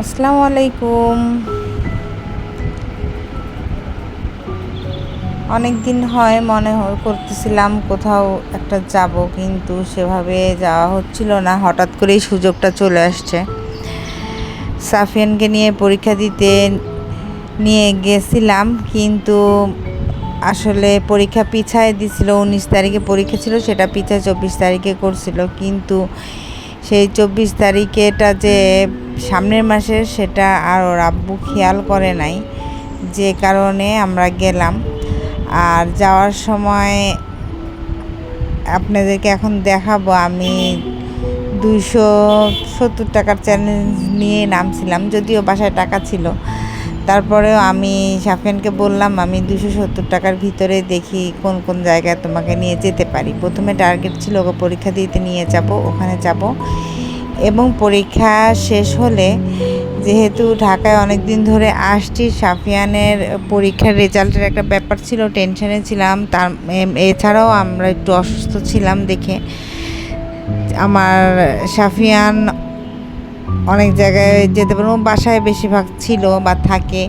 আসসালামু আলাইকুম। অনেক দিন হয় মনে করতেছিলাম কোথাও একটা যাব, কিন্তু সেভাবে যাওয়া হচ্ছিল না। হঠাৎ করেই সুযোগটা চলে আসছে। সাফিয়ানকে নিয়ে পরীক্ষা দিতে নিয়ে গেছিলাম, কিন্তু আসলে পরীক্ষা পিছায় দিছিল। 19 তারিখে পরীক্ষা ছিল, সেটা পিছায় 24 তারিখে করছিল। কিন্তু সেই 24 তারিখেটা যে সামনের মাসের, সেটা আর ওর আব্বু খেয়াল করে নাই, যে কারণে আমরা গেলাম। আর যাওয়ার সময় আপনাদেরকে এখন দেখাবো, আমি 270 টাকার চ্যালেঞ্জ নিয়ে নামছিলাম, যদিও বাসায় টাকা ছিল। তারপরেও আমি সাফিয়ানকে বললাম, আমি 270 টাকার ভিতরে দেখি কোন কোন জায়গায় তোমাকে নিয়ে যেতে পারি। প্রথমে টার্গেট ছিল ওকে পরীক্ষা দিতে নিয়ে যাব, ওখানে যাব। এবং পরীক্ষা শেষ হলে, যেহেতু ঢাকায় অনেক দিন ধরে আসছি, সাফিয়ানের পরীক্ষার রেজাল্টের একটা ব্যাপার ছিল, টেনশনে ছিলাম। এছাড়াও আমরা একটু অসুস্থ ছিলাম দেখে আমার সাফিয়ান অনেক জায়গায় যেতে পারবো। বাসায় বেশিরভাগ ছিল বা থাকে।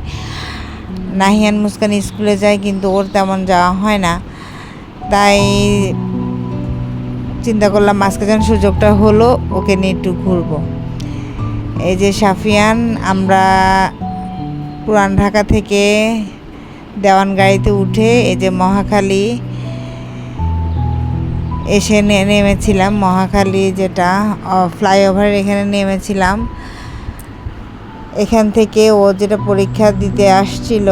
নাহিয়ান মুস্কান স্কুলে যায়, কিন্তু ওর তেমন যাওয়া হয় না। তাই চিন্তা করলাম আজকে যেন সুযোগটা হলো, ওকে নিয়ে একটু ঘুরবো। এই যে সাফিয়ান, আমরা পুরান ঢাকা থেকে দেওয়ান গাড়িতে উঠে এই যে মহাখালী এসে নেমেছিলাম। মহাখালী যেটা ফ্লাইওভার, এখানে নেমেছিলাম। এখান থেকে ও যেটা পরীক্ষা দিতে আসছিল,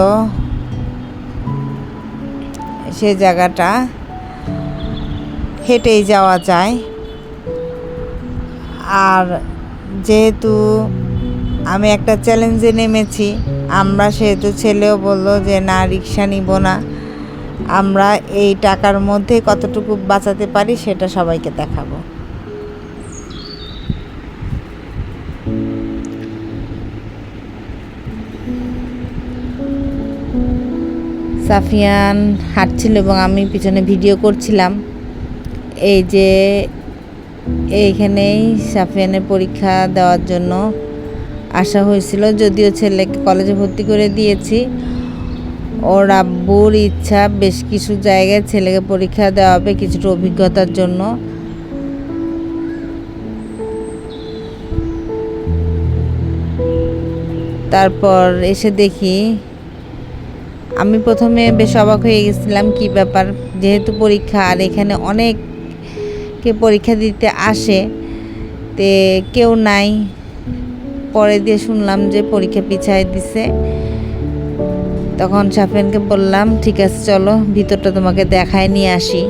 সে জায়গাটা হেঁটেই যাওয়া যায়। আর যেহেতু আমি একটা চ্যালেঞ্জে নেমেছি, আমরা সেহেতু ছেলেও বলল যে না, রিক্সা নিব না, আমরা এই টাকার মধ্যে কতটুকু বাঁচাতে পারি সেটা সবাইকে দেখাবো। সাফিয়ান হাঁটছিল এবং আমি পিছনে ভিডিও করছিলাম। এই যে এইখানেই সাফিয়ানের পরীক্ষা দেওয়ার জন্য আসা হয়েছিল, যদিও ছেলেকে কলেজে ভর্তি করে দিয়েছি। ওর আব্বুর ইচ্ছা বেশ কিছু জায়গায় ছেলেকে পরীক্ষা দেওয়া হবে, কিছুটা অভিজ্ঞতার জন্য। তারপর এসে দেখি, আমি প্রথমে বেশ অবাক হয়ে গেছিলাম, কি ব্যাপার, যেহেতু পরীক্ষা আর এখানে অনেকে পরীক্ষা দিতে আসে, তে কেউ নাই। পরে দিয়ে শুনলাম যে পরীক্ষা পিছায় দিছে। তখন সাফিয়ানকে বললাম, ঠিক আছে চলো ভিতরটা তোমাকে দেখায় নিয়ে আসি।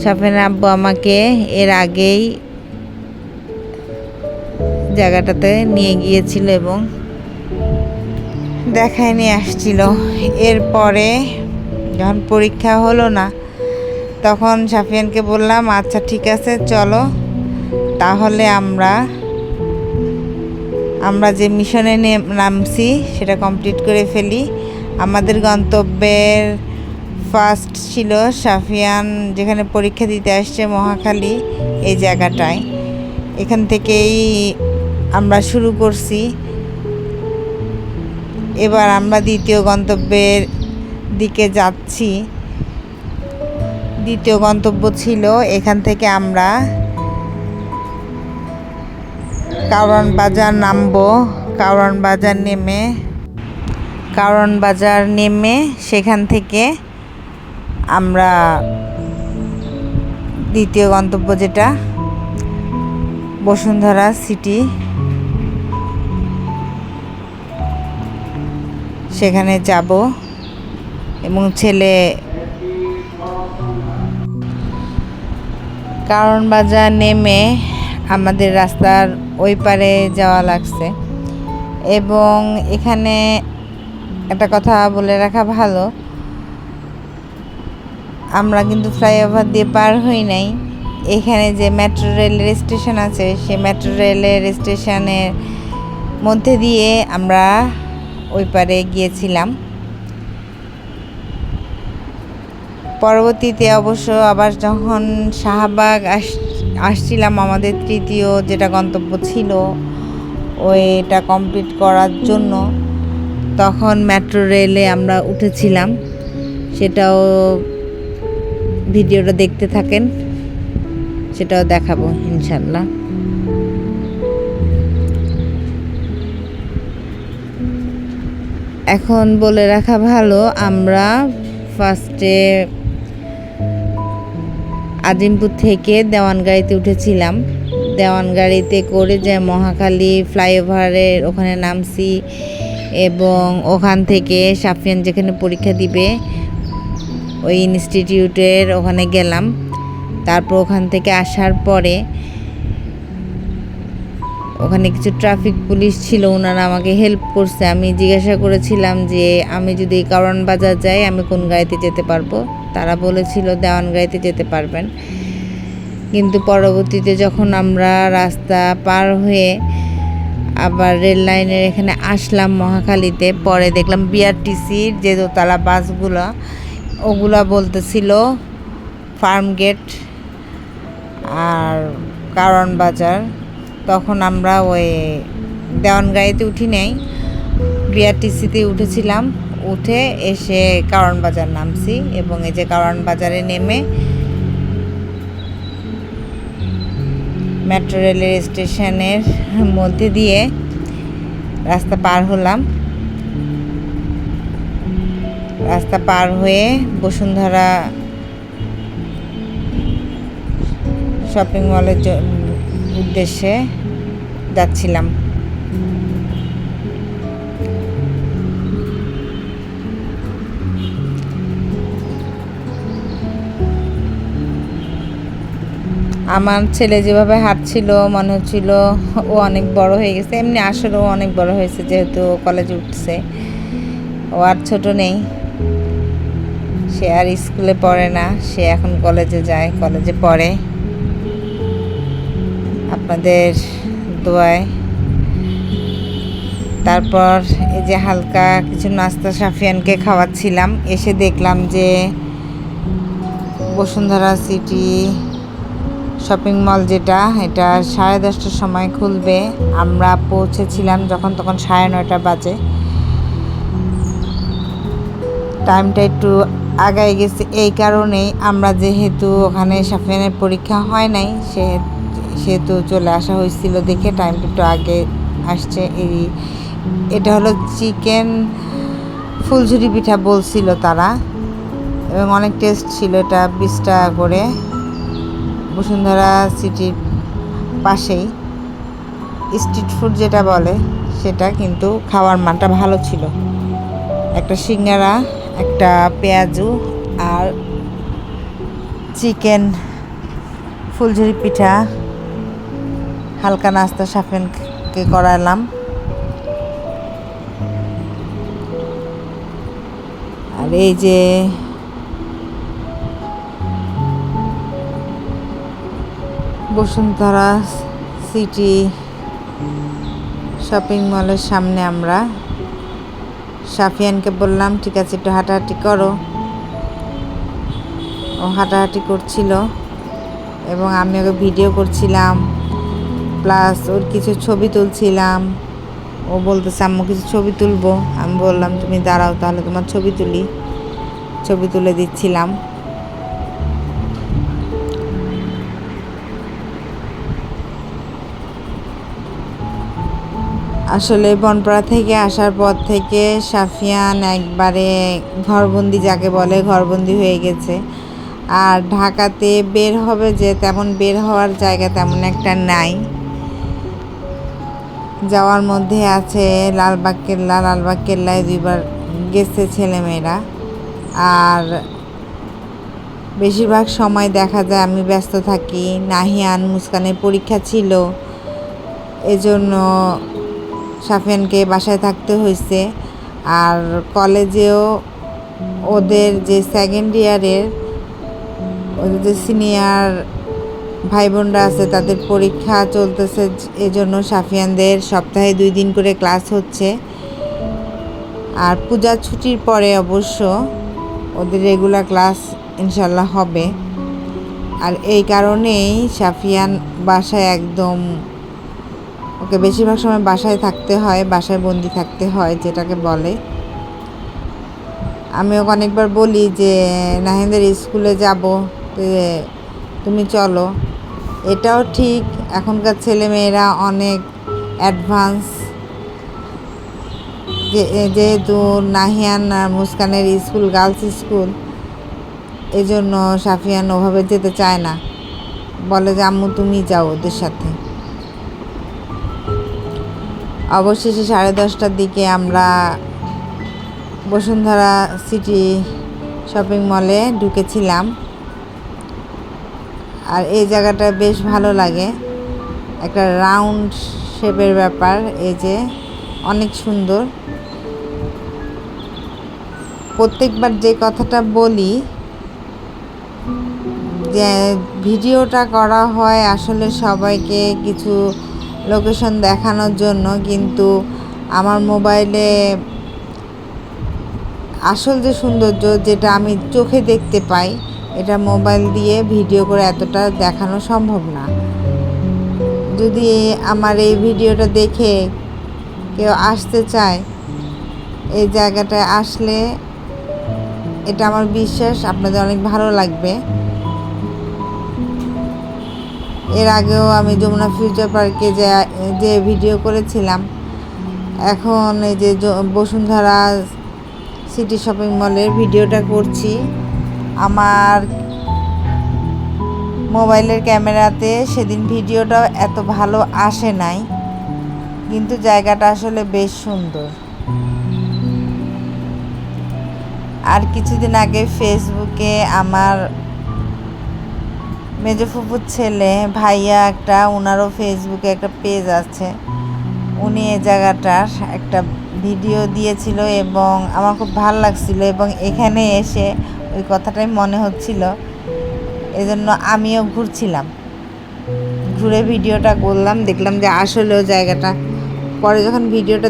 সাফিয়ানের আব্বু আমাকে এর আগেই জায়গাটাতে নিয়ে গিয়েছিল এবং দেখায় নিয়ে আসছিল। এরপরে যখন পরীক্ষা হলো না, তখন সাফিয়ানকে বললাম, আচ্ছা ঠিক আছে চলো, তাহলে আমরা যে মিশনে নামছি সেটা কমপ্লিট করে ফেলি। আমাদের গন্তব্যের ফার্স্ট ছিল সাফিয়ান যেখানে পরীক্ষা দিতে আসছে, মহাখালী, এই জায়গাটায়। এখান থেকেই আমরা শুরু করছি। এবার আমরা দ্বিতীয় গন্তব্যের দিকে যাচ্ছি। দ্বিতীয় গন্তব্য ছিল এখান থেকে আমরা কারওয়ান বাজার নামবো। কারওয়ান বাজার নেমে সেখান থেকে আমরা দ্বিতীয় গন্তব্য, যেটা বসুন্ধরা সিটি, সেখানে যাব। এবং ছেলে কারওয়ান বাজার নেমে আমাদের রাস্তার ওই পারে যাওয়া লাগছে। এবং এখানে একটা কথা বলে রাখা ভালো, আমরা কিন্তু ফ্লাইওভার দিয়ে পার হই নাই। এখানে যে মেট্রো রেলের স্টেশন আছে, সেই মেট্রো রেলের স্টেশনের মধ্যে দিয়ে আমরা ওই পারে গিয়েছিলাম। পরবর্তীতে অবশ্য আবার যখন শাহবাগ আসছিলাম, আমাদের তৃতীয় যেটা গন্তব্য ছিল, ওইটা কমপ্লিট করার জন্য তখন মেট্রো রেলে আমরা উঠেছিলাম, সেটাও ভিডিওটা দেখতে থাকেন, সেটাও দেখাবো ইনশাল্লাহ। এখন বলে রাখা ভালো, আমরা ফার্স্টে আজিমপুর থেকে দেওয়ানগাড়িতে উঠেছিলাম। দেওয়ানগাড়িতে করে যে মহাখালী ফ্লাইওভারের ওখানে নামছি এবং ওখান থেকে সাফিয়ান যেখানে পরীক্ষা দিবে ওই ইনস্টিটিউটের ওখানে গেলাম। তারপর ওখান থেকে আসার পরে ওখানে কিছু ট্রাফিক পুলিশ ছিল, ওনারা আমাকে হেল্প করছে। আমি জিজ্ঞাসা করেছিলাম যে আমি যদি কারওয়ান বাজার যাই আমি কোন গাড়িতে যেতে পারবো। তারা বলেছিল দেওয়ান গাড়িতে যেতে পারবেন। কিন্তু পরবর্তীতে যখন আমরা রাস্তা পার হয়ে আবার রেল লাইনের এখানে আসলাম মহাখালীতে, পরে দেখলাম বিআরটিসির যে দোতলা বাসগুলো ওগুলা বলতেছিল ফার্ম গেট আর কারওয়ান বাজার। তখন আমরা ওই দেওয়ানগাড়িতে উঠি নাই, বিআরটিসিতে উঠেছিলাম। উঠে এসে কারওয়ান বাজার নামছি এবং এই যে কারওয়ান বাজারে নেমে মেট্রো রেলের স্টেশনের মধ্যে দিয়ে রাস্তা পার হলাম। রাস্তা পার হয়ে বসুন্ধরা শপিং মলের উদ্দেশ্যে যাচ্ছিলাম। আমার ছেলে যেভাবে হাঁটছিল মনে হচ্ছিল ও অনেক বড় হয়ে গেছে। এমনি আসলে ও অনেক বড় হয়েছে, যেহেতু কলেজে উঠছে। ও আর ছোট নেই, সে আর স্কুলে পড়ে না, সে এখন কলেজে যায়, কলেজে পড়ে। আপনাদের দোয়ায়। তারপর এই যে হালকা কিছু নাস্তা সাফিয়ানকে খাওয়াচ্ছিলাম। এসে দেখলাম যে বসুন্ধরা সিটি শপিং মল যেটা, এটা 10:30টার সময় খুলবে। আমরা পৌঁছেছিলাম যখন তখন 9:30 বাজে। টাইমটা একটু আগায় গেছে এই কারণেই, আমরা যেহেতু ওখানে সাফিয়ানের পরীক্ষা হয় নাই সেহেতু চলে আসা হয়েছিল দেখে টাইমটা একটু আগে আসছে। এটা হলো চিকেন ফুলঝুরি পিঠা বলছিল তারা, এবং অনেক টেস্ট ছিল। এটা 20 টাকা করে। বসুন্ধরা সিটির পাশেই স্ট্রিট ফুড যেটা বলে সেটা, কিন্তু খাওয়ার মানটা ভালো ছিল। একটা সিঙ্গারা, একটা পেঁয়াজু আর চিকেন ফুলঝুরি পিঠা হালকা নাস্তা সাফিয়ানকে করালাম। আর এই যে বসুন্ধরা সিটি শপিং মলের সামনে আমরা সাফিয়ানকে বললাম ঠিক আছে একটু হাঁটাহাঁটি করো। ও হাঁটাহাঁটি করছিল এবং আমি ওকে ভিডিও করছিলাম, প্লাস ওর কিছু ছবি তুলছিলাম। ও বলতেছে আম্মু কিছু ছবি তুলবো। আমি বললাম তুমি দাঁড়াও তাহলে তোমার ছবি তুলি, ছবি তুলে দিচ্ছিলাম। আসলে বনপাড়া থেকে আসার পর থেকে সাফিয়ান একবারে ঘরবন্দি, যাকে বলে ঘরবন্দি হয়ে গেছে। আর ঢাকাতে বের হবে যে তেমন বের হওয়ার জায়গা তেমন একটা নাই। যাওয়ার মধ্যে আছে লালবাগ কেল্লা, লালবাগ কেল্লায় 2বার গেছে ছেলেমেয়েরা। আর বেশিরভাগ সময় দেখা যায় আমি ব্যস্ত থাকি। নাহিয়ান মুস্কানের পরীক্ষা ছিল, এজন্য সাফিয়ানকে বাসায় থাকতে হয়েছে। আর কলেজেও ওদের যে সেকেন্ড ইয়ারের ওদের যে সিনিয়র ভাই বোনরা আছে তাদের পরীক্ষা চলতেছে, এজন্য সাফিয়ানদের সপ্তাহে 2 দিন করে ক্লাস হচ্ছে। আর পূজার ছুটির পরে অবশ্য ওদের রেগুলার ক্লাস ইনশাল্লাহ হবে। আর এই কারণেই সাফিয়ান বাসায় একদম ওকে বেশিরভাগ সময় বাসায় থাকতে হয়, বাসায় বন্দি থাকতে হয় যেটাকে বলে। আমি ওকে অনেকবার বলি যে নাহিদের স্কুলে যাব, তুমি চলো। এটাও ঠিক, এখনকার ছেলেমেয়েরা অনেক অ্যাডভান্স। যেহেতু নাহিয়ান আর মুস্কানের স্কুল গার্লস স্কুল, এজন্য সাফিয়ান ওভাবে যেতে চায় না, বলে যে আম্মু তুমি যাও ওদের সাথে। অবশেষে 10:30টার দিকে আমরা বসুন্ধরা সিটি শপিং মলে ঢুকেছিলাম। আর এই জায়গাটা বেশ ভালো লাগে, একটা রাউন্ড শেপের ব্যাপার, এই যে অনেক সুন্দর। প্রত্যেকবার যে কথাটা বলি যে ভিডিওটা করা হয় আসলে সবাইকে কিছু লোকেশন দেখানোর জন্য, কিন্তু আমার মোবাইলে আসল যে সৌন্দর্য যেটা আমি চোখে দেখতে পাই, এটা মোবাইল দিয়ে ভিডিও করে এতটা দেখানো সম্ভব না। যদি আমার এই ভিডিওটা দেখে কেউ আসতে চায়, এই জায়গাটায় আসলে এটা আমার বিশ্বাস আপনাদের অনেক ভালো লাগবে। এর আগেও আমি যমুনা ফিউচার পার্কে যে ভিডিও করেছিলাম, এখন এই যে বসুন্ধরা সিটি শপিং মলের ভিডিওটা করছি। আমার মোবাইলের ক্যামেরাতে সেদিন ভিডিওটা এত ভালো আসে নাই, কিন্তু জায়গাটা আসলে বেশ সুন্দর। আর কিছুদিন আগে ফেসবুকে আমার মেজো ফুপুর ছেলে ভাইয়া একটা, ওনারও ফেসবুকে একটা পেজ আছে, উনি এই জায়গাটার একটা ভিডিও দিয়েছিল এবং আমার খুব ভালো লাগছিল, এবং এখানে এসে ওই কথাটাই মনে হচ্ছিল, এজন্য আমিও ঘুরছিলাম। ঘুরে ভিডিওটা করলাম, দেখলাম যে আসলেও জায়গাটা, পরে যখন ভিডিওটা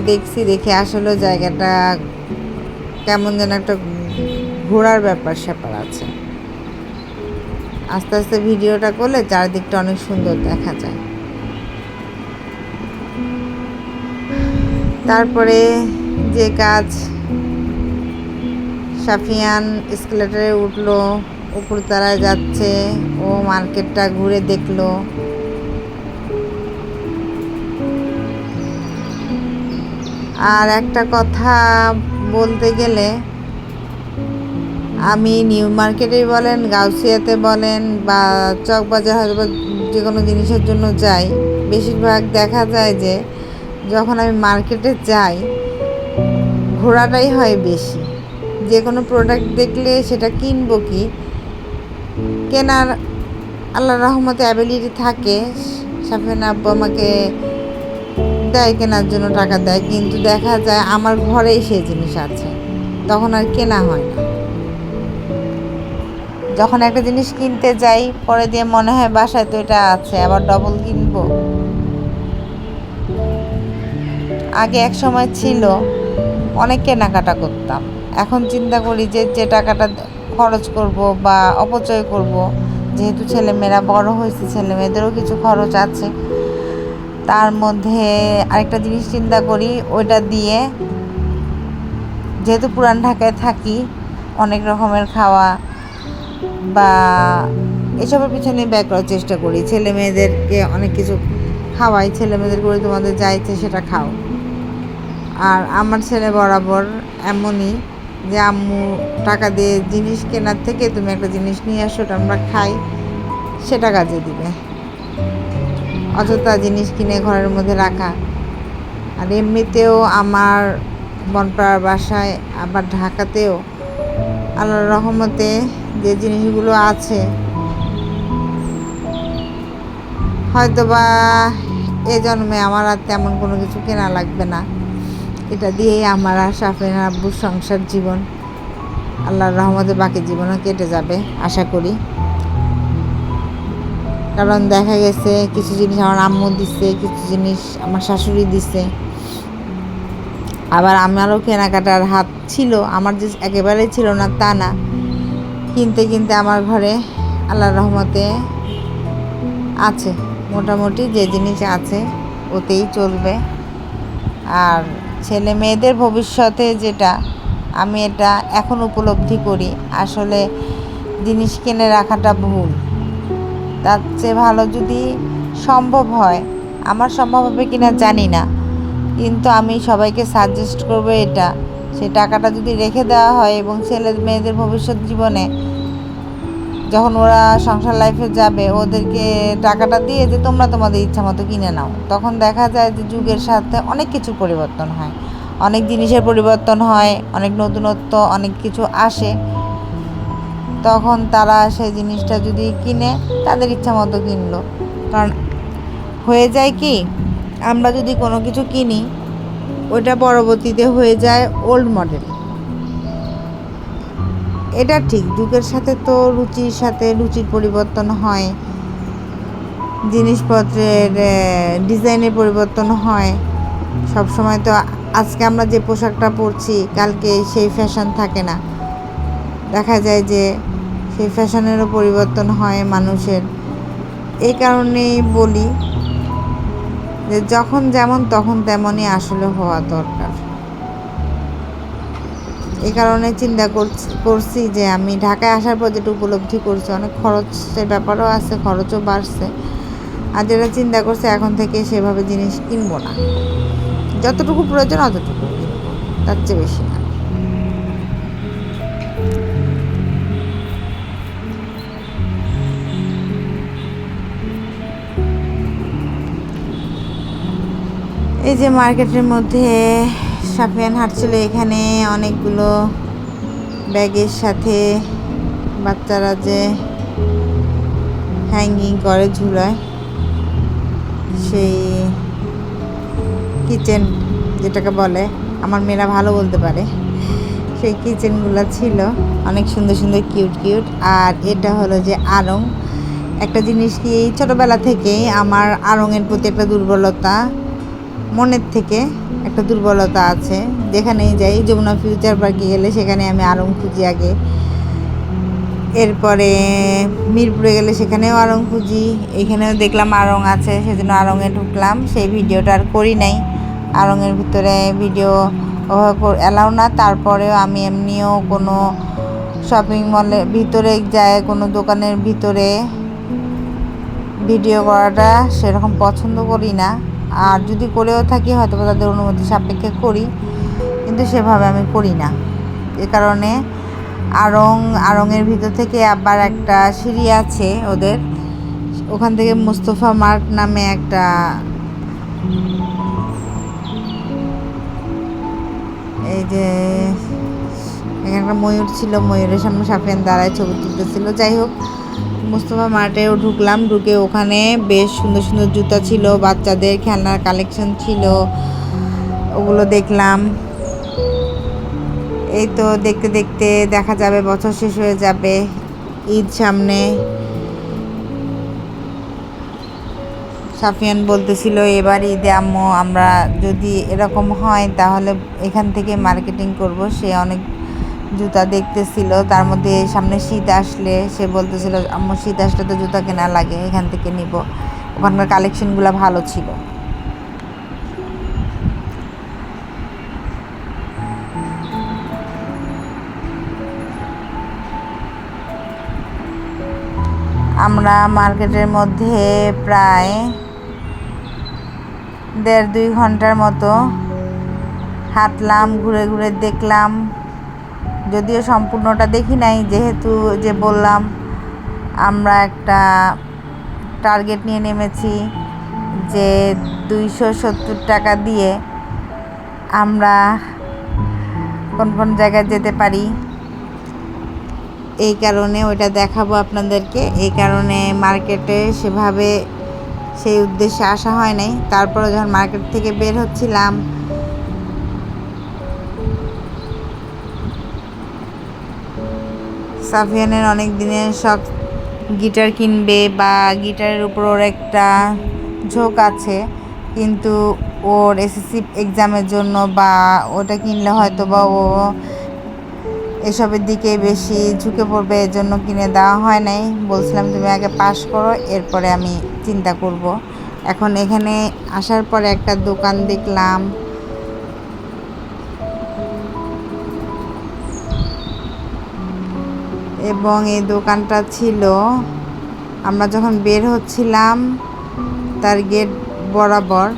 দেখে আসলেও জায়গাটা কেমন যেন একটা ঘোরার ব্যাপার স্যাপার আছে। আস্তে আস্তে ভিডিওটা করলে চারদিকটা অনেক সুন্দর দেখা যায়। তারপরে যে কাজ, সাফিয়ান এসকেলেটরে উঠলো, উপরতলায় যাচ্ছে, ও মার্কেটটা ঘুরে দেখলো। আর একটা কথা বলতে গেলে, আমি নিউ মার্কেটেই বলেন, গাউসিয়াতে বলেন বা চকবাজার হয়তো যে কোনো জিনিসের জন্য যাই, বেশিরভাগ দেখা যায় যে যখন আমি মার্কেটে যাই ঘোরাটাই হয় বেশি। যে কোনো প্রোডাক্ট দেখলে সেটা কিনবো কি, কেনার আল্লাহর রহমতে অ্যাবিলিটি থাকে, সাফিয়ান আব্বু আমাকে দেয় কেনার জন্য, টাকা দেয়, কিন্তু দেখা যায় আমার ঘরেই সেই জিনিস আছে, তখন আর কেনা হয় না। যখন একটা জিনিস কিনতে যাই পরে দিয়ে মনে হয় বাসায় তো এটা আছে, আবার ডবল কিনবো। আগে এক সময় ছিল অনেক কেনাকাটা করতাম, এখন চিন্তা করি যে টাকাটা খরচ করব বা অপচয় করব, যেহেতু ছেলেমেয়েরা বড় হয়েছে, ছেলেমেয়েদেরও কিছু খরচ আছে, তার মধ্যে আরেকটা জিনিস চিন্তা করি, ওইটা দিয়ে, যেহেতু পুরান ঢাকায় থাকি, অনেক রকমের খাওয়া বা এসবের পিছনে ব্যয় করার চেষ্টা করি। ছেলে মেয়েদেরকে অনেক কিছু খাওয়াই, ছেলে মেয়েদের করে তোমাদের যা ইচ্ছে সেটা খাও। আর আমার ছেলে বরাবর এমনই যে আম্মু টাকা দিয়ে জিনিস কেনার থেকে তুমি একটা জিনিস নিয়ে আসো, ওটা আমরা খাই, সেটা কাজে দিবে, অযথা জিনিস কিনে ঘরের মধ্যে রাখা। আর এমনিতেও আমার বনপাড়ার বাসায় আবার ঢাকাতেও আল্লাহর রহমতে যে জিনিসগুলো আছে, হয়তো বা এ জন্মে আমার আর তেমন কোনো কিছু কেনা লাগবে না, এটা দিয়েই আমার আর সাফিয়ান আব্বুর সংসার জীবন আল্লাহর রহমতে বাকি জীবনও কেটে যাবে আশা করি। কারণ দেখা গেছে কিছু জিনিস আমার আম্মু দিচ্ছে, কিছু জিনিস আমার শাশুড়ি দিচ্ছে, আবার আমারও কেনাকাটার হাত ছিল, আমার যে একেবারেই ছিল না তা না, কিনতে কিনতে আমার ঘরে আল্লাহর রহমতে আছে, মোটামুটি যে জিনিস আছে ওতেই চলবে। আর ছেলে মেয়েদের ভবিষ্যতে যেটা, আমি এটা এখন উপলব্ধি করি, আসলে জিনিস কিনে রাখাটা ভুল। তার চেয়ে ভালো যদি সম্ভব হয়, আমার সম্ভব হবে কিনা জানি না, কিন্তু আমি সবাইকে সাজেস্ট করবো এটা, সেই টাকাটা যদি রেখে দেওয়া হয় এবং ছেলে মেয়েদের ভবিষ্যৎ জীবনে যখন ওরা সংসার লাইফে যাবে, ওদেরকে টাকাটা দিয়ে যে তোমরা তোমাদের ইচ্ছা মতো কিনে নাও, তখন দেখা যায় যে যুগের সাথে অনেক কিছু পরিবর্তন হয়, অনেক জিনিসের পরিবর্তন হয়, অনেক নতুনত্ব অনেক কিছু আসে। তখন তারা সেই জিনিসটা যদি কিনে তাদের ইচ্ছা মতো কিনলো। কারণ হয়ে যায় কি, আমরা যদি কোনো কিছু কিনি, ওটা পরবর্তীতে হয়ে যায় ওল্ড মডেল। এটা ঠিক, যুগের সাথে তো রুচির সাথে রুচির পরিবর্তন হয়, জিনিসপত্রের ডিজাইনের পরিবর্তন হয়। সব সময় তো আজকে আমরা যে পোশাকটা পরছি কালকে সেই ফ্যাশন থাকে না, দেখা যায় যে সেই ফ্যাশনেরও পরিবর্তন হয় মানুষের। এই কারণেই বলি যে যখন যেমন তখন তেমনই আসলে হওয়া দরকার। এই কারণে চিন্তা করছি যে আমি ঢাকায় আসার পর যেটা উপলব্ধি করছি, অনেক খরচের ব্যাপারও আছে, খরচও বাড়ছে। আর যেটা চিন্তা করছে এখন থেকে সেভাবে জিনিস কিনবো না, যতটুকু প্রয়োজন অতটুকু কিনবো, তার চেয়ে বেশি না। এই যে মার্কেটের মধ্যে সাফিয়ান হাঁটছিল, এখানে অনেকগুলো ব্যাগের সাথে বাচ্চারা যে হ্যাঙ্গিং করে ঝুলায়, সেই কিচেন যেটাকে বলে, আমার মেয়েরা ভালো বলতে পারে, সেই কিচেনগুলো ছিল অনেক সুন্দর সুন্দর কিউট কিউট। আর এটা হলো যে আড়ং। একটা জিনিস কি, ছোটোবেলা থেকেই আমার আড়ংয়ের প্রতি একটা দুর্বলতা, মনের থেকে একটা দুর্বলতা আছে। যেখানেই যাই, যমুনা ফিউচার পার্কে গেলে সেখানে আমি আড়ং খুঁজি আগে, এরপরে মিরপুরে গেলে সেখানেও আড়ং খুঁজি, এখানেও দেখলাম আড়ং আছে, সেজন্য আড়ংয়ে ঢুকলাম। সেই ভিডিওটা আর করি নাই, আড়ংয়ের ভিতরে ভিডিও অ্যালাউ না। তারপরেও আমি এমনিও কোনো শপিং মলের ভিতরে যায়, কোনো দোকানের ভিতরে ভিডিও করাটা সেরকম পছন্দ করি না। আর যদি করেও থাকি হয়তো তাদের অনুমতি সাপেক্ষে করি, কিন্তু সেভাবে আমি করি না। এ কারণে আড়ংয়ের ভিতর থেকে আবার একটা সিঁড়ি আছে ওদের, ওখান থেকে মুস্তফা মার্ট নামে একটা এই যে এখানে একটা ময়ূর ছিল, ময়ূরের সামনে সাফিয়ান দাঁড়ায় ছবি তুলতেছিল। যাই হোক, মুস্তফা মার্টেও ঢুকলাম, ঢুকে ওখানে বেশ সুন্দর সুন্দর জুতা ছিল, বাচ্চাদের খেলনার কালেকশন ছিল, ওগুলো দেখলাম। এই তো দেখতে দেখতে দেখা যাবে বছর শেষ হয়ে যাবে, ঈদ সামনে। সাফিয়ান বলতেছিল এবার ঈদে আম্মু আমরা যদি এরকম হয় তাহলে এখান থেকে মার্কেটিং করব। সে অনেক জুতা দেখতেছিল, তার মধ্যে সামনে শীত আসলে সে বলতেছিল আম্মু শীত আসলে তো জুতা কেনা লাগে, এখান থেকে নিব, ওখানকার কালেকশনগুলো ভালো ছিল। আমরা মার্কেটের মধ্যে প্রায় 1.5-2 ঘন্টার মতো হাঁটলাম, ঘুরে ঘুরে দেখলাম। যদিও সম্পূর্ণটা দেখি নাই, যেহেতু যে বললাম আমরা একটা টার্গেট নিয়ে নেমেছি যে 270 টাকা দিয়ে আমরা কোন কোন জায়গায় যেতে পারি, এই কারণে ওইটা দেখাবো আপনাদেরকে। এই কারণে মার্কেটে সেভাবে সেই উদ্দেশ্যে আসা হয় নাই। তারপরে যখন মার্কেট থেকে বের হচ্ছিলাম, সাফিয়ানের অনেক দিনের শখ গিটার কিনবে বা গিটারের উপর ওর একটা ঝোঁক আছে, কিন্তু ওর এসএসসি এক্সামের জন্য বা ওটা কিনলে হয়তো বা ও এসবের দিকে বেশি ঝুঁকে পড়বে, এর জন্য কিনে দেওয়া হয় নাই। বলছিলাম তুমি আগে পাস করো, এরপরে আমি চিন্তা করব। এখন এখানে আসার পরে একটা দোকান দেখলাম, এবং এই দোকানটা ছিল আমরা যখন বের হচ্ছিলাম তার গেট বরাবর।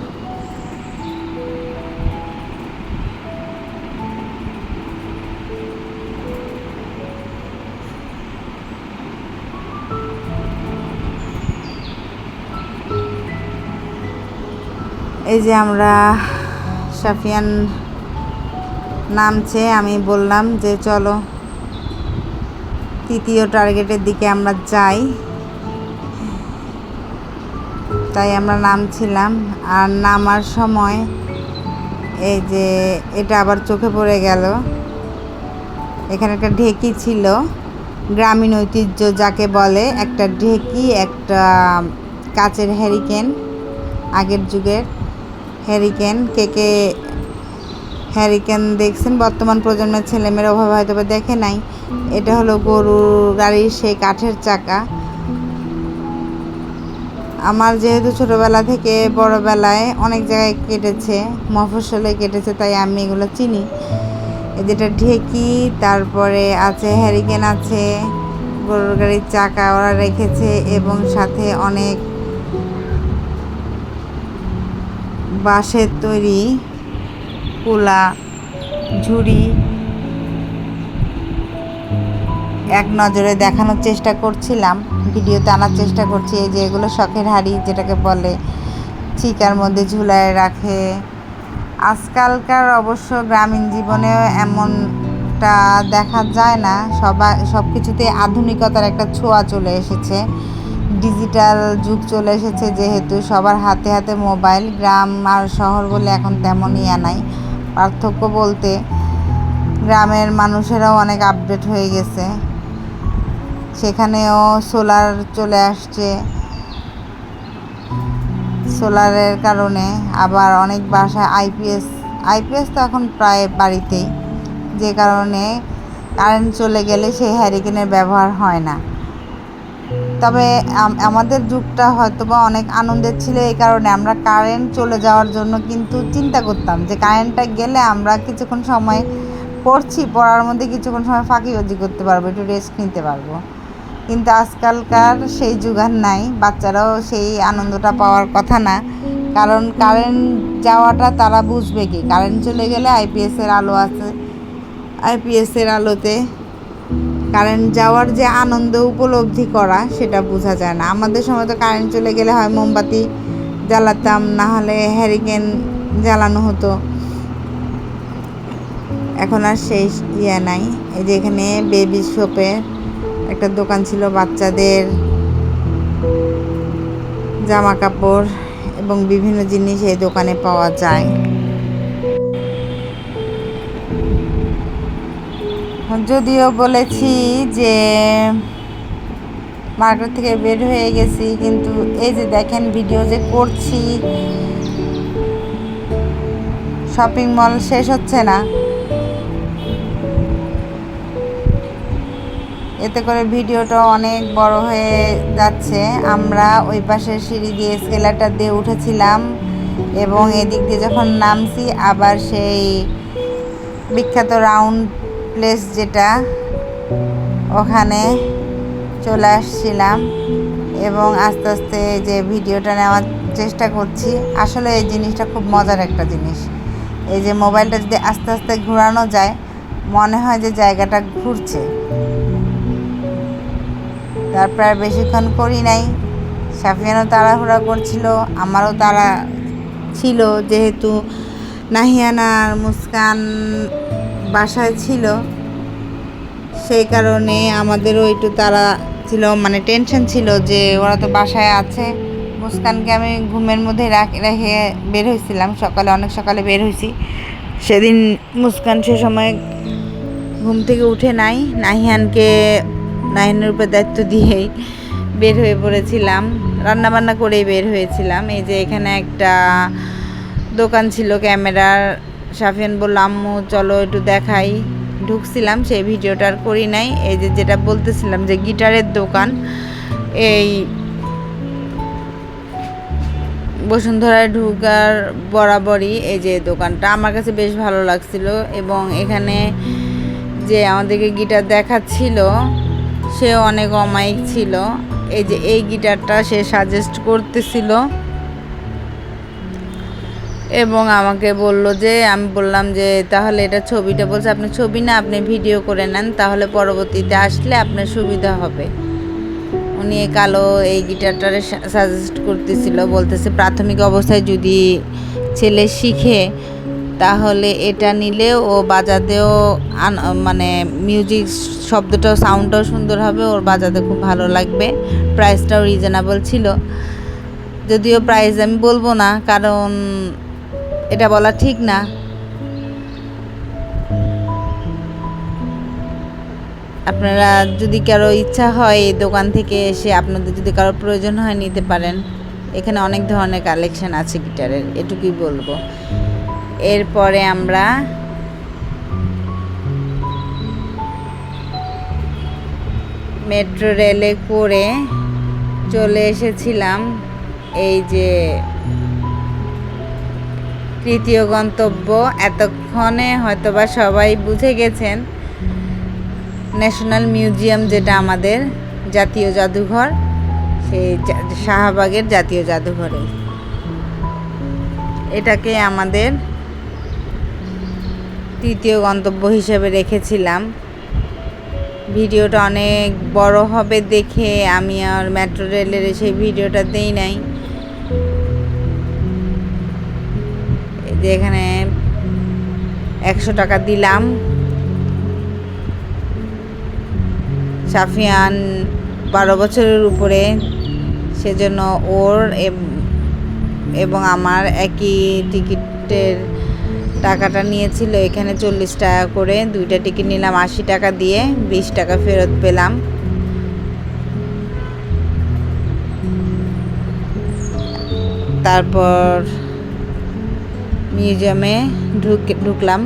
এই যে আমরা সাফিয়ান নামছে, আমি বললাম যে চলো তৃতীয় টার্গেটের দিকে আমরা যাই, তাই আমরা নামছিলাম। আর নামার সময় এই যে এটা আবার চোখে পড়ে গেল, এখানে একটা ঢেকি ছিল, গ্রামীণ ঐতিহ্য যাকে বলে, একটা ঢেকি, একটা কাচের হ্যারিকেন, আগের যুগের হ্যারিকেন। কে হ্যারিকেন দেখছেন, বর্তমান প্রজন্মের ছেলেমেয়েরা ওভাবে হয়তো বা দেখে নাই। এটা হলো গরুর গাড়ির সেই কাঠের চাকা। আমার যেহেতু ছোটোবেলা থেকে বড়োবেলায় অনেক জায়গায় কেটেছে, মফস্বলে কেটেছে, তাই আমি এগুলো চিনি। যেটা ঢেকি, তারপরে আছে হ্যারিকেন, আছে গরুর গাড়ির চাকা ওরা রেখেছে, এবং সাথে অনেক বাঁশের তৈরি কুলা, ঝুড়ি এক নজরে দেখানোর চেষ্টা করছিলাম, ভিডিওতে আনার চেষ্টা করছি। এই যে এগুলো শখের হাড়ি, যেটাকে বলে, চিকার মধ্যে ঝুলায় রাখে। আজকালকার অবশ্য গ্রামীণ জীবনেও এমনটা দেখা যায় না, সব কিছুতে আধুনিকতার একটা ছোঁয়া চলে এসেছে, ডিজিটাল যুগ চলে এসেছে, যেহেতু সবার হাতে হাতে মোবাইল। গ্রাম আর শহর বলে এখন তেমন ইয়া নাই, পার্থক্য বলতে গ্রামের মানুষেরাও অনেক আপডেট হয়ে গেছে, সেখানেও সোলার চলে আসছে। সোলারের কারণে আবার অনেক বাসায় আইপিএস তো এখন প্রায় বাড়িতেই, যে কারণে কারেন্ট চলে গেলে সেই হ্যারিকেনের ব্যবহার হয় না। তবে আমাদের যুগটা হয়তো বা অনেক আনন্দের ছিল, এই কারণে আমরা কারেন্ট চলে যাওয়ার জন্য কিন্তু চিন্তা করতাম যে কারেন্টটা গেলে আমরা কিছুক্ষণ সময় পড়ার মধ্যে কিছুক্ষণ সময় ফাঁকিবাজি করতে পারবো, একটু রেস্ট নিতে পারবো। কিন্তু আজকালকার সেই যুগ আর নাই, বাচ্চারাও সেই আনন্দটা পাওয়ার কথা না, কারণ কারেন্ট যাওয়াটা তারা বুঝবে কি, কারেন্ট চলে গেলে আইপিএসের আলো আছে, আইপিএসের আলোতে কারেন্ট যাওয়ার যে আনন্দ উপলব্ধি করা সেটা বোঝা যায় না। আমাদের সময় তো কারেন্ট চলে গেলে হয় মোমবাতি জ্বালাতাম, না হলে হ্যারিকেন জ্বালানো হতো। এখন আর সেই ইয়ে নাই। এই যে এখানে বেবি শপে একটা দোকান ছিল, বাচ্চাদের জামা কাপড় এবং বিভিন্ন জিনিস এই দোকানে পাওয়া যায়। যদিও বলেছি যে মার্কেট থেকে বের হয়ে গেছি, কিন্তু এই যে দেখেন ভিডিও যে করছি, শপিং মল শেষ হচ্ছে না, এতে করে ভিডিওটা অনেক বড় হয়ে যাচ্ছে। আমরা ওই পাশের সিঁড়ি দিয়ে স্কেলারটা দিয়ে উঠেছিলাম, এবং এদিক দিয়ে যখন নামছি আবার সেই বিখ্যাত রাউন্ড প্লেস যেটা, ওখানে চলে আসছিলাম, এবং আস্তে আস্তে যে ভিডিওটা নেওয়ার চেষ্টা করছি। আসলে এই জিনিসটা খুব মজার একটা জিনিস, এই যে মোবাইলটা যদি আস্তে আস্তে ঘোরানো যায়, মনে হয় যে জায়গাটা ঘুরছে। তারপর আর বেশিক্ষণ করি নাই, সাফিয়ানও তাড়াহুড়া করছিল, আমারও তাড়া ছিল, যেহেতু নাহিয়ান আর মুস্কান বাসায় ছিল, সেই কারণে আমাদেরও একটু তাড়া ছিল, মানে টেনশন ছিল যে ওরা তো বাসায় আছে। মুস্কানকে আমি ঘুমের মধ্যে রেখে বের হয়েছিলাম, অনেক সকালে বের হয়েছি সেদিন। মুস্কান সে সময় ঘুম থেকে উঠে নাই, নাহিয়ানের উপর দায়িত্ব দিয়েই বের হয়ে পড়েছিলাম, রান্নাবান্না করেই বের হয়েছিলাম। এই যে এখানে একটা দোকান ছিল ক্যামেরার, সাফিয়ান বলল আম্মু চলো একটু দেখাই, ঢুকছিলাম, সেই ভিডিওটা আর করি নাই। এই যে যেটা বলতেছিলাম যে গিটারের দোকান, এই বসুন্ধরায় ঢোকার বরাবরই এই যে দোকানটা আমার কাছে বেশ ভালো লাগছিল, এবং এখানে যে আমাদেরকে গিটার দেখাচ্ছিল সে অনেক অমায়িক ছিল। এই যে এই গিটারটা সে সাজেস্ট করতেছিল এবং আমাকে বলল যে, আমি বললাম যে তাহলে এটা ছবিটা, বলছে আপনি ছবি না, আপনি ভিডিও করে নেন, তাহলে পরবর্তীতে আসলে আপনার সুবিধা হবে। উনি কালো এই গিটারটারে সাজেস্ট করতেছিল, বলতেছে প্রাথমিক অবস্থায় যদি ছেলে শিখে তাহলে এটা নিলে ও বাজাতেও মানে মিউজিক শব্দটাও সাউন্ডটাও সুন্দর হবে, ওর বাজাতে খুব ভালো লাগবে। প্রাইসটাও রিজনেবল ছিল, যদিও প্রাইস আমি বলবো না কারণ এটা বলা ঠিক না। আপনারা যদি কারো ইচ্ছা হয় এই দোকান থেকে এসে, আপনাদের যদি কারো প্রয়োজন হয় নিতে পারেন। এখানে অনেক ধরনের কালেকশন আছে গিটারের, এটুকুই বলবো। এরপরে আমরা মেট্রো রেলে করে চলে এসেছিলাম এই যে তৃতীয় গন্তব্য। এতক্ষণে হয়তোবা সবাই বুঝে গেছেন, ন্যাশনাল মিউজিয়াম, যেটা আমাদের জাতীয় জাদুঘর, সেই শাহবাগের জাতীয় জাদুঘরে। এটাকে আমাদের তৃতীয় গন্তব্য হিসেবে রেখেছিলাম। ভিডিওটা অনেক বড় হবে দেখে আমি আর মেট্রো রেলের সেই ভিডিওটা দেই নাই। যে এখানে 100 টাকা দিলাম। সাফিয়ান 12 বছরের উপরে, সেজন্য ওর এবং আমার একই টিকিটের টাকাটা নিয়েছিল। এখানে 40 টাকা করে, 2টা টিকিট নিলাম 80 টাকা দিয়ে, 20 টাকা ফেরত পেলাম। তারপর মিউজিয়ামে ঢুকলাম।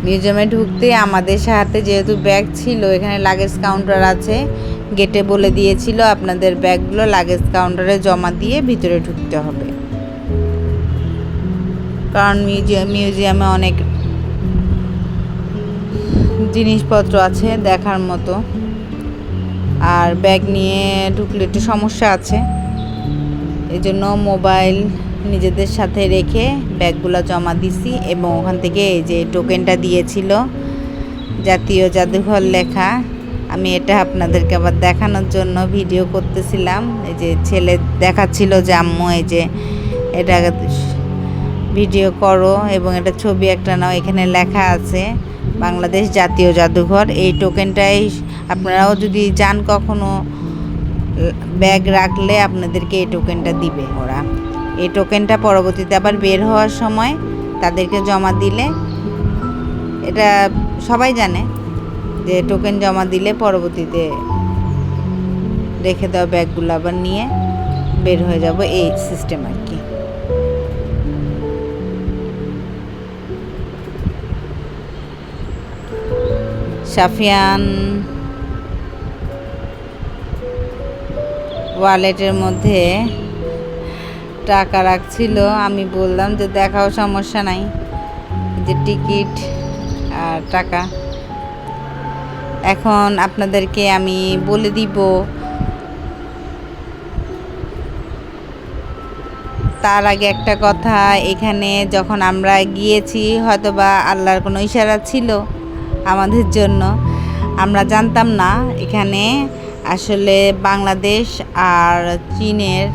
মিউজিয়ামে ঢুকতে আমাদের সাথে যেহেতু ব্যাগ ছিল, এখানে লাগেজ কাউন্টার আছে, গেটে বলে দিয়েছিল আপনাদের ব্যাগগুলো লাগেজ কাউন্টারে জমা দিয়ে ভিতরে ঢুকতে হবে, কারণ মিউজিয়ামে অনেক জিনিসপত্র আছে দেখার মতো, আর ব্যাগ নিয়ে ঢুকলে একটু সমস্যা আছে। এই জন্য মোবাইল নিজেদের সাথে রেখে ব্যাগগুলো জমা দিছি, এবং ওখান থেকে এই যে টোকেনটা দিয়েছিল জাতীয় জাদুঘর লেখা। আমি এটা আপনাদেরকে আবার দেখানোর জন্য ভিডিও করতেছিলাম। এই যে ছেলে দেখাচ্ছিল যে আম্মু এই যে এটা ভিডিও করো এবং এটা ছবি একটা নাও, এখানে লেখা আছে বাংলাদেশ জাতীয় জাদুঘর। এই টোকেনটাই আপনারাও যদি যান কখনো ব্যাগ রাখলে আপনাদেরকে এই টোকেনটা দিবে ওরা। এই টোকেনটা পরবর্তীতে আবার বের হওয়ার সময় তাদেরকে জমা দিলে, এটা সবাই জানে যে টোকেন জমা দিলে পরবর্তীতে রেখে দেওয়া ব্যাগগুলো আবার নিয়ে বের হয়ে যাব, এই সিস্টেম আর কি। সাফিয়ান ওয়ালেটের মধ্যে টাকা রাখছিল, আমি বললাম যে দেখাও, সমস্যা নাই, যে টিকিট আর টাকা। এখন আপনাদেরকে আমি বলে দিব তার আগে একটা কথা, এখানে যখন আমরা গিয়েছি হয়তোবা আল্লাহর কোনো ইশারা ছিল আমাদের জন্য, আমরা জানতাম না এখানে আসলে বাংলাদেশ আর চীনের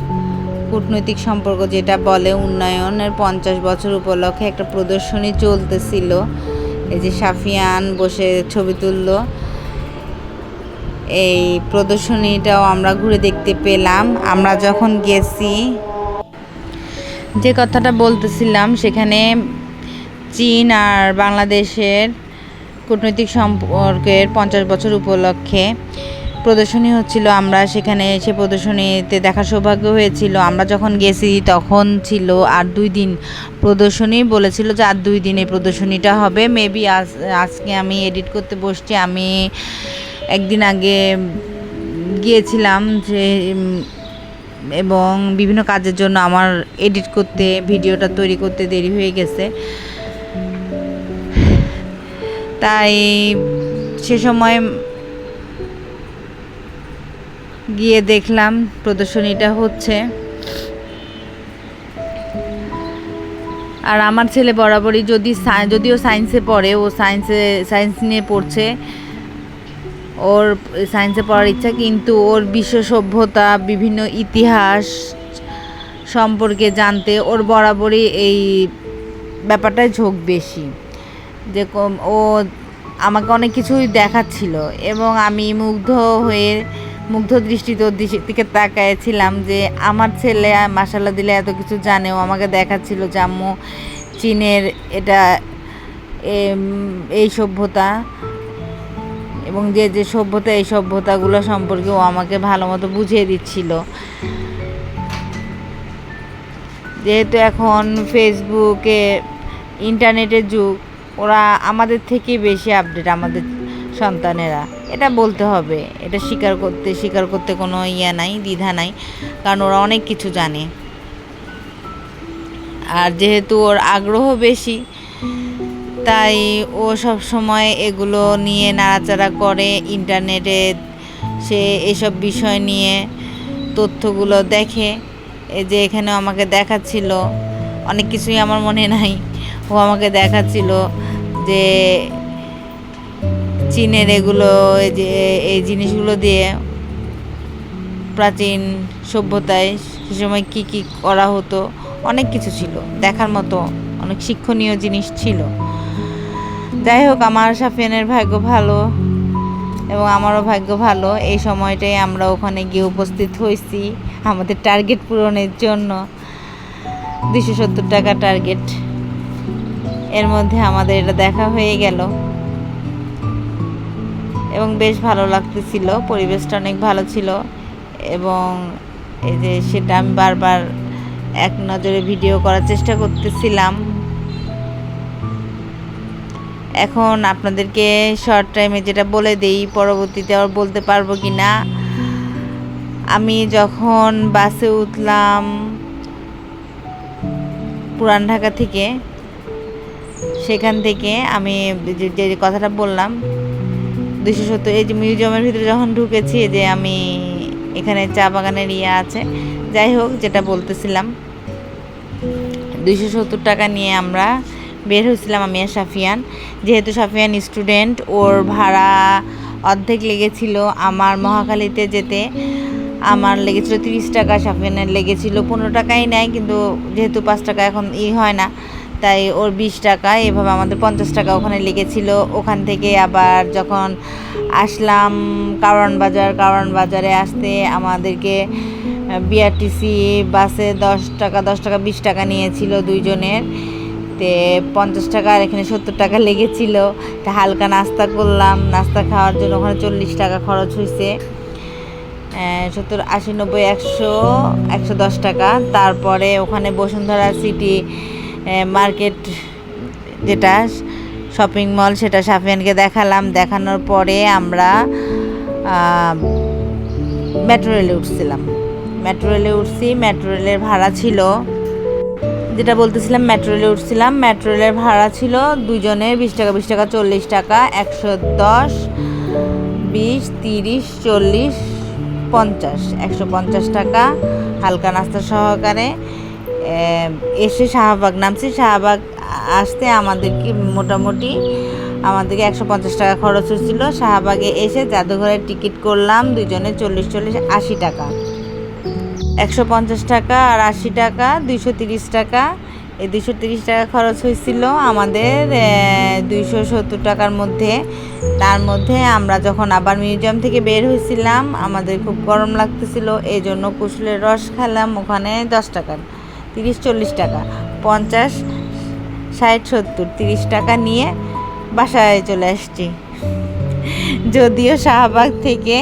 কূটনৈতিক সম্পর্ক যেটা বলে উন্নয়নের 50 বছর উপলক্ষে একটা প্রদর্শনী চলতেছিল। এই যে সাফিয়ান বসে ছবি তুলল, এই প্রদর্শনীটাও আমরা ঘুরে দেখতে পেলাম। আমরা যখন গেছি, যে কথাটা বলতেছিলাম, সেখানে চীন আর বাংলাদেশের কূটনৈতিক সম্পর্কের 50 বছর উপলক্ষে প্রদর্শনী হচ্ছিল। আমরা সেখানে এসে প্রদর্শনীতে দেখার সৌভাগ্য হয়েছিল। আমরা যখন গেছি তখন ছিল আর 2 দিন প্রদর্শনী, বলেছিল যে আর 2 দিনে প্রদর্শনীটা হবে। মেবি আজকে আমি এডিট করতে বসছি, আমি একদিন আগে গিয়েছিলাম যে এবং বিভিন্ন কাজের জন্য আমার এডিট করতে, ভিডিওটা তৈরি করতে দেরি হয়ে গেছে। তাই সে সময় গিয়ে দেখলাম প্রদর্শনীটা হচ্ছে। আর আমার ছেলে বরাবরই যদিও সায়েন্সে পড়ে, ও সায়েন্স নিয়ে পড়ছে, ওর সায়েন্সে পড়ার ইচ্ছা, কিন্তু ওর বিশ্ব সভ্যতা, বিভিন্ন ইতিহাস সম্পর্কে জানতে ওর বরাবরই এই ব্যাপারটায় ঝোঁক বেশি। যে ও আমাকে অনেক কিছুই দেখাচ্ছিল এবং আমি মুগ্ধ দৃষ্টিতে ওর দিকে তাকাইছিলাম যে আমার ছেলে মাশাআল্লাহ দিলে এত কিছু জানে। ও আমাকে দেখাচ্ছিল যে আম্মু চীনের এটা এই সভ্যতা, এবং যে সভ্যতা, এই সভ্যতাগুলো সম্পর্কে ও আমাকে ভালো মতো বুঝিয়ে দিচ্ছিল। যেহেতু এখন ফেসবুকে ইন্টারনেটের যুগ, ওরা আমাদের থেকে বেশি আপডেট, আমাদের সন্তানেরা, এটা বলতে হবে। এটা স্বীকার করতে কোনো দ্বিধা নাই, কারণ ওরা অনেক কিছু জানে। আর যেহেতু ওর আগ্রহ বেশি, তাই ও সব সময় এগুলো নিয়ে নাড়াচাড়া করে। ইন্টারনেটে সে এসব বিষয় নিয়ে তথ্যগুলো দেখে। এই যে এখানেও আমাকে দেখাচ্ছিল, অনেক কিছুই আমার মনে নাই, ও আমাকে দেখাচ্ছিল যে চীনের এগুলো, এই জিনিসগুলো দিয়ে প্রাচীন সভ্যতায় সে সময় কী কী করা হতো, অনেক কিছু ছিল দেখার মতো, অনেক শিক্ষণীয় জিনিস ছিল। যাই হোক, আমার সাফিয়ানের ভাগ্য ভালো এবং আমারও ভাগ্য ভালো, এই সময়টাই আমরা ওখানে গিয়ে উপস্থিত হয়েছি আমাদের টার্গেট পূরণের জন্য। 270 টাকা টার্গেট, এর মধ্যে আমাদের এটা দেখা হয়ে গেল এবং বেশ ভালো লাগতেছিল। পরিবেশটা অনেক ভালো ছিল এবং এই যে সেটা আমি বারবার এক নজরে ভিডিও করার চেষ্টা করতেছিলাম। এখন আপনাদেরকে শর্ট টাইমে যেটা বলে দেই, পরবর্তীতে আর বলতে পারবো কি না। আমি যখন বাসে উঠলাম পুরান ঢাকা থেকে, সেখান থেকে আমি যে কথাটা বললাম 270, এই যে মিউজিয়ামের ভিতরে যখন ঢুকেছি, যে আমি এখানে চা বাগানের আছে, যাই হোক, যেটা বলতেছিলাম, 270 টাকা নিয়ে আমরা বের হয়েছিলাম, আমি আর সাফিয়ান। যেহেতু সাফিয়ান স্টুডেন্ট, ওর ভাড়া অর্ধেক লেগেছিল। আমার মহাখালীতে যেতে আমার লেগেছিল 30 টাকা, সাফিয়ানের লেগেছিল 15 টাকাই নেয়, কিন্তু যেহেতু 5 টাকা এখন হয় না, তাই ওর 20 টাকা, এভাবে আমাদের 50 টাকা ওখানে লেগেছিল। ওখান থেকে আবার যখন আসলাম কারওয়ান বাজারে আসতে আমাদেরকে বিআরটিসি বাসে 10 টাকা 20 টাকা নিয়েছিল দুইজনের, তে 50 টাকা, আর এখানে 70 টাকা লেগেছিল। তা হালকা নাস্তা করলাম, নাস্তা খাওয়ার জন্য ওখানে 40 টাকা খরচ হয়েছে। 70, 80, 90, 100, 110 টাকা। তারপরে ওখানে বসুন্ধরা সিটি মার্কেট, যেটা শপিং মল, সেটা সাফিয়ানকে দেখালাম। দেখানোর পরে আমরা মেট্রো রেলে উঠছিলাম। মেট্রো রেলের ভাড়া ছিল, যেটা বলতেছিলাম, মেট্রো রেলের ভাড়া ছিল দুজনের 20 টাকা, 40 টাকা, 110, 20, 30, 40, 50, 150 টাকা হালকা নাস্তা সহকারে। এসে শাহবাগ নামছি। শাহবাগ আসতে আমাদেরকে মোটামুটি 150 টাকা খরচ হয়েছিল। শাহবাগে এসে জাদুঘরের টিকিট করলাম দুজনে 40, 80 টাকা, 150 টাকা আর 80 টাকা, 230 টাকা। এই 230 টাকা খরচ হয়েছিল আমাদের 270 টাকার মধ্যে। তার মধ্যে আমরা যখন আবার মিউজিয়াম থেকে বের হয়েছিলাম, আমাদের খুব গরম লাগতেছিল, এই জন্য কুশলের রস খেলাম ওখানে 10 টাকার, 30, 40 টাকা, 50, 60, 70, 30 টাকা নিয়ে বাসায় চলে আসছি। যদিও শাহবাগ থেকে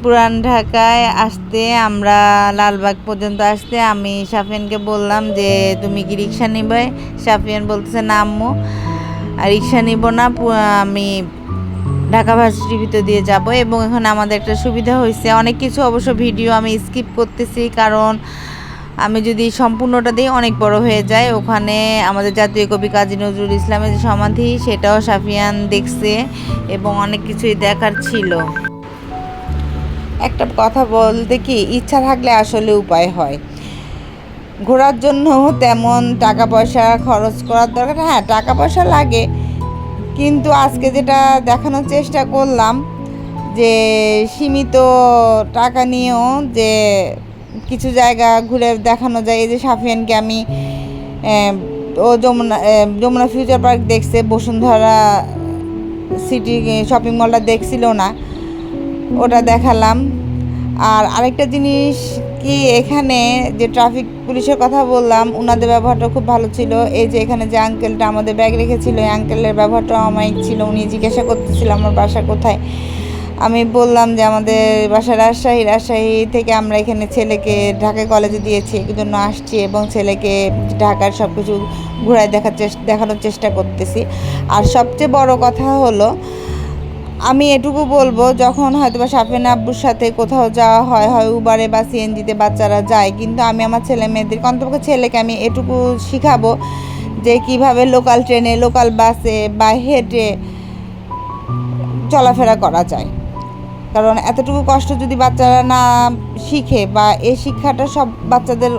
পুরান ঢাকায় আসতে, আমরা লালবাগ পর্যন্ত আসতে, আমি সাফিয়ানকে বললাম যে তুমি কি রিক্সা নিবে? সাফিয়ান বলতেছে না আম্মু, রিক্সা নিব না, আমি ঢাকা ভার্সিটির ভিতর দিয়ে যাব। এবং এখানে আমাদের একটা সুবিধা হয়েছে, অনেক কিছু অবশ্য ভিডিও আমি স্কিপ করতেছি, কারণ আমি যদি সম্পূর্ণটা দিই অনেক বড় হয়ে যায়। ওখানে আমাদের জাতীয় কবি কাজী নজরুল ইসলামের যে সমাধি, সেটাও সাফিয়ান দেখছে এবং অনেক কিছুই দেখার ছিল। একটা কথা বলতে কি, ইচ্ছা থাকলে আসলে উপায় হয়। ঘোরার জন্য তেমন টাকা পয়সা খরচ করার দরকার, হ্যাঁ টাকা পয়সা লাগে, কিন্তু আজকে যেটা দেখানোর চেষ্টা করলাম যে সীমিত টাকা নিয়েও যে কিছু জায়গা ঘুরে দেখানো যায়। এই যে সাফিয়ানকে আমি ও যমুনা ফিউচার পার্ক দেখছে, বসুন্ধরা সিটি শপিং মলটা দেখছিল না, ওটা দেখালাম। আর আরেকটা জিনিস কি, এখানে যে ট্রাফিক পুলিশের কথা বললাম, ওনাদের ব্যবহারটা খুব ভালো ছিল। এই যে এখানে যে আঙ্কেলটা আমাদের ব্যাগ রেখেছিল, এই আঙ্কেলের ব্যবহারটাও অমায়িক ছিল। উনি জিজ্ঞাসা করতেছিল আমার বাসা কোথায়। আমি বললাম যে আমাদের বাসা রাজশাহী থেকে আমরা এখানে ছেলেকে ঢাকা কলেজে দিয়েছি, এই জন্য আসছি এবং ছেলেকে ঢাকার সব কিছু ঘুরায় দেখানোর চেষ্টা করতেছি। আর সবচেয়ে বড় কথা হলো, আমি এটুকু বলবো, যখন হয়তো বা সাফিয়ান আব্বুর সাথে কোথাও যাওয়া হয় উবারে বা সিএনজিতে বাচ্চারা যায়, কিন্তু আমি আমার ছেলে মেয়েদের, অন্তপক্ষে ছেলেকে আমি এটুকু শিখাবো যে কিভাবে লোকাল ট্রেনে, লোকাল বাসে বা হেঁটে চলাফেরা করা যায়। কারণ এতটুকু কষ্ট যদি বাচ্চারা না শিখে, বা এই শিক্ষাটা সব বাচ্চাদের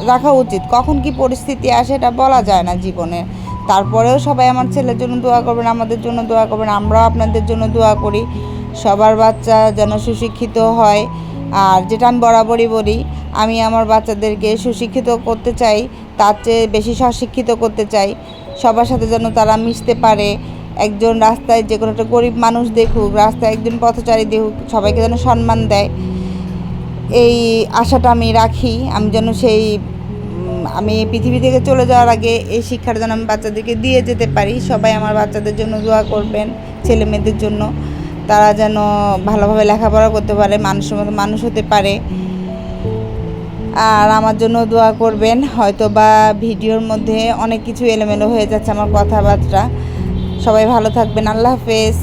রাখা উচিত। কখন কি পরিস্থিতি আসে এটা বলা যায় না জীবনে। তারপরেও সবাই আমার ছেলের জন্য দোয়া করবেন, আমাদের জন্য দোয়া করবেন, আমরাও আপনাদের জন্য দোয়া করি। সবার বাচ্চা যেন সুশিক্ষিত হয়। আর যেটা আমি বরাবরই বলি, আমি আমার বাচ্চাদেরকে সুশিক্ষিত করতে চাই, তার চেয়ে বেশি স্বশিক্ষিত করতে চাই। সবার সাথে যেন তারা মিশতে পারে। একজন রাস্তায় যে কোনো একটা গরিব মানুষ দেখুক, রাস্তায় একজন পথচারী দেখুক, সবাইকে যেন সম্মান দেয়, এই আশাটা আমি রাখি। আমি যেন আমি পৃথিবী থেকে চলে যাওয়ার আগে এই শিক্ষাটা যেন আমি বাচ্চাদেরকে দিয়ে যেতে পারি। সবাই আমার বাচ্চাদের জন্য দোয়া করবেন, ছেলে মেয়েদের জন্য, তারা যেন ভালোভাবে লেখাপড়া করতে পারে, মানুষের মতো মানুষ হতে পারে। আর আমার জন্য দোয়া করবেন। হয়তো বা ভিডিওর মধ্যে অনেক কিছু এলোমেলো হয়ে যাচ্ছে আমার কথাবার্তা। সবাই ভালো থাকবেন। আল্লাহ হাফেজ।